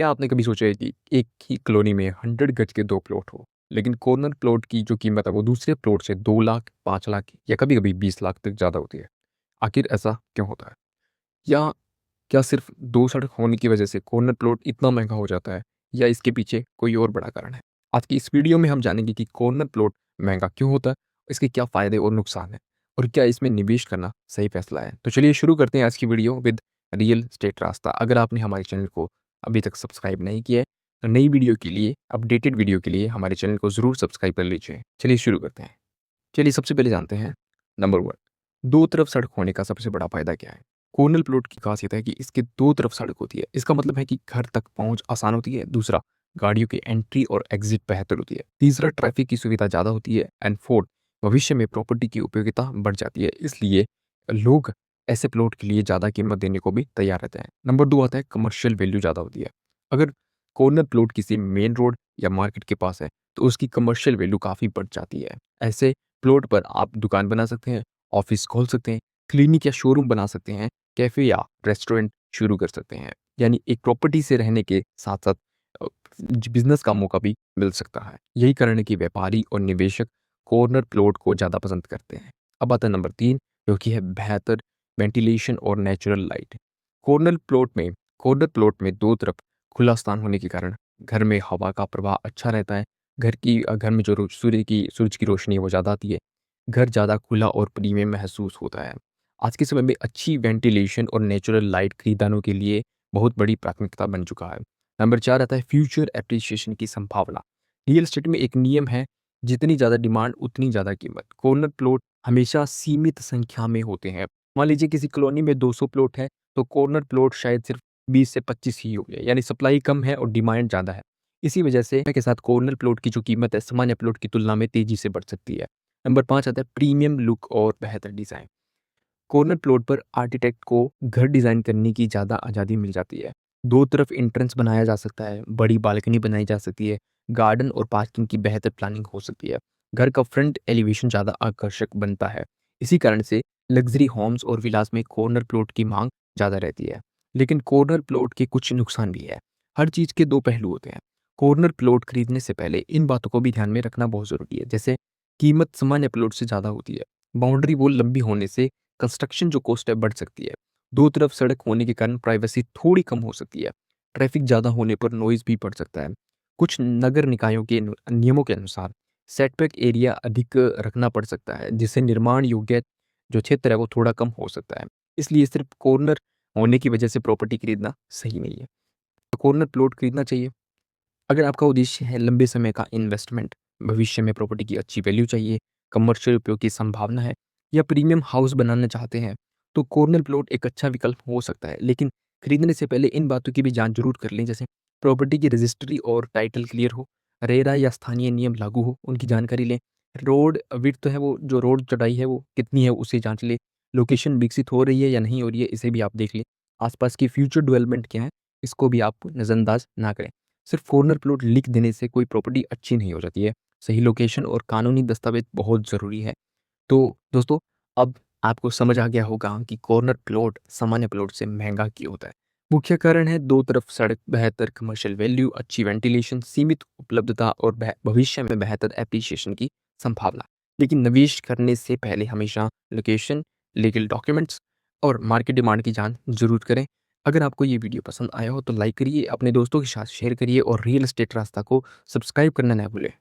क्या आपने कभी सोचा है कि एक ही कॉलोनी में 100 गज के 2 प्लॉट हो, लेकिन कॉर्नर प्लॉट की जो कीमत है वो दूसरे प्लॉट से 2 लाख, 5 लाख या कभी-कभी 20 लाख तक ज़्यादा होती है। आखिर ऐसा क्यों होता है? या क्या सिर्फ़ 2 सड़क होने की वजह से कॉर्नर प्लॉट इतना महँगा हो जाता है या इसके पीछे कोई और बड़ा कारण है? आज की इस वीडियो में हम जानेंगे कि कॉर्नर प्लॉट महँगा क्यों होता है, इसके क्या फ़ायदे और नुकसान हैं और क्या इसमें निवेश करना सही फैसला है? तो चलिए शुरू करते हैं आज की वीडियो विद रियल एस्टेट रास्ता। अगर आपने हमारे चैनल को अभी तक सब्सक्राइब नहीं किया है, तो नई वीडियो के लिए, अपडेटेड वीडियो के लिए हमारे चैनल को ज़रूर सब्सक्राइब कर लीजिए। चलिए शुरू करते हैं। चलिए सबसे पहले जानते हैं नंबर 1, 2 तरफ सड़क होने का सबसे बड़ा फ़ायदा क्या है? कॉर्नर प्लॉट की खासियत है कि इसके 2 तरफ सड़क होती है। इसका मतलब है कि घर तक पहुँच आसान होती है। दूसरा, गाड़ियों की एंट्री और एग्ज़िट बेहतर होती है। तीसरा, ट्रैफ़िक की सुविधा ज़्यादा होती है एंड फोर्थ, भविष्य में प्रॉपर्टी की उपयोगिता बढ़ जाती है। इसलिए लोग ऐसे प्लॉट के लिए ज़्यादा कीमत देने को भी तैयार रहते हैं। नंबर 2 आता है कमर्शियल वैल्यू ज़्यादा होती है। अगर कॉर्नर प्लॉट किसी मेन रोड या मार्केट के पास है, तो उसकी कमर्शियल वैल्यू काफ़ी बढ़ जाती है। ऐसे प्लॉट पर आप दुकान बना सकते हैं, ऑफ़िस खोल सकते हैं, क्लिनिक या शोरूम बना सकते हैं, कैफ़े या रेस्टोरेंट शुरू कर सकते हैं। यानी एक प्रॉपर्टी से रहने के साथ-साथ अ, बिज़नेस का मौका भी मिल सकता है। यही कारण है कि व्यापारी और निवेशक कॉर्नर प्लॉट को ज़्यादा पसंद करते हैं। अब आता है नंबर 3, जो कि है बेहतर वेंटिलेशन और नेचुरल लाइट। कॉर्नर प्लॉट में कॉर्नर प्लॉट में 2 तरफ खुला स्थान होने के कारण घर में हवा का प्रवाह अच्छा रहता है। घर में जो सूरज की रोशनी है वो ज़्यादा आती है। घर ज़्यादा खुला और प्रीमियम महसूस होता है। आज के समय में अच्छी वेंटिलेशन और नेचुरल लाइट खरीदारों के लिए बहुत बड़ी प्राथमिकता बन चुका है। नंबर 4 आता है फ्यूचर एप्रिसिएशन की संभावना। रियल एस्टेट में एक नियम है, जितनी ज़्यादा डिमांड उतनी ज़्यादा कीमत। कॉर्नर प्लॉट हमेशा सीमित संख्या में होते हैं। मान लीजिए किसी कॉलोनी में 200 प्लॉट है, तो कॉर्नर प्लॉट शायद सिर्फ 20 से 25 ही होंगे, यानी सप्लाई कम है और डिमांड ज़्यादा है। इसी वजह से के साथ कॉर्नर प्लॉट की जो कीमत है सामान्य प्लॉट की तुलना में तेज़ी से बढ़ सकती है। नंबर 5 आता है प्रीमियम लुक और बेहतर डिज़ाइन। कॉर्नर प्लॉट पर आर्किटेक्ट को घर डिज़ाइन करने की ज़्यादा आज़ादी मिल जाती है। 2 तरफ एंट्रेंस बनाया जा सकता है, बड़ी बालकनी बनाई जा सकती है, गार्डन और पार्किंग की बेहतर प्लानिंग हो सकती है। घर का फ्रंट एलिवेशन ज़्यादा आकर्षक बनता है। इसी कारण से लग्ज़री होम्स और विलास में कॉर्नर प्लॉट की माँग ज़्यादा रहती है। लेकिन कॉर्नर प्लॉट के कुछ नुकसान भी है। हर चीज़ के 2 पहलू होते हैं। कॉर्नर प्लॉट खरीदने से पहले इन बातों को भी ध्यान में रखना बहुत ज़रूरी है। जैसे कीमत सामान्य प्लॉट से ज़्यादा होती है। बाउंड्री वॉल लंबी होने से कंस्ट्रक्शन जो कॉस्ट है बढ़ सकती है। 2 तरफ सड़क होने के कारण प्राइवेसी थोड़ी कम हो सकती है। ट्रैफिक ज़्यादा होने पर नॉइज़ भी बढ़ सकता है। कुछ नगर निकायों के नियमों के अनुसार सेटबैक एरिया अधिक रखना पड़ सकता है, जिससे निर्माण योग्य जो क्षेत्र है वो थोड़ा कम हो सकता है। इसलिए सिर्फ कॉर्नर होने की वजह से प्रॉपर्टी खरीदना सही नहीं है। तो कॉर्नर प्लॉट खरीदना चाहिए अगर आपका उद्देश्य है लंबे समय का इन्वेस्टमेंट, भविष्य में प्रॉपर्टी की अच्छी वैल्यू चाहिए, कमर्शियल उपयोग की संभावना है या प्रीमियम हाउस बनाना चाहते हैं, तो कॉर्नर प्लॉट एक अच्छा विकल्प हो सकता है। लेकिन खरीदने से पहले इन बातों की भी जांच जरूर कर लें, जैसे प्रॉपर्टी की रजिस्ट्री और टाइटल क्लियर हो, रेरा या स्थानीय नियम लागू हो, उनकी जानकारी लें। रोड विड्थ है वो जो रोड चौड़ाई है वो कितनी है उसे जांच लें। लोकेशन विकसित हो रही है या नहीं हो रही है इसे भी आप देख लें। आसपास की फ्यूचर डेवलपमेंट क्या है, इसको भी आप नज़रअंदाज ना करें। सिर्फ कॉर्नर प्लॉट लिख देने से कोई प्रॉपर्टी अच्छी नहीं हो जाती है। सही लोकेशन और कानूनी दस्तावेज बहुत ज़रूरी है। तो दोस्तों, अब आपको समझ आ गया होगा कि कॉर्नर प्लॉट सामान्य प्लॉट से महँगा क्यों होता है। मुख्य कारण है 2 तरफ सड़क, बेहतर कमर्शियल वैल्यू, अच्छी वेंटिलेशन, सीमित उपलब्धता और भविष्य में बेहतर एप्रिसिएशन की संभावना। लेकिन निवेश करने से पहले हमेशा लोकेशन, लीगल डॉक्यूमेंट्स और मार्केट डिमांड की जाँच ज़रूर करें। अगर आपको ये वीडियो पसंद आया हो तो लाइक करिए, अपने दोस्तों के साथ शेयर करिए और रियल एस्टेट रास्ता को सब्सक्राइब करना ना भूलें।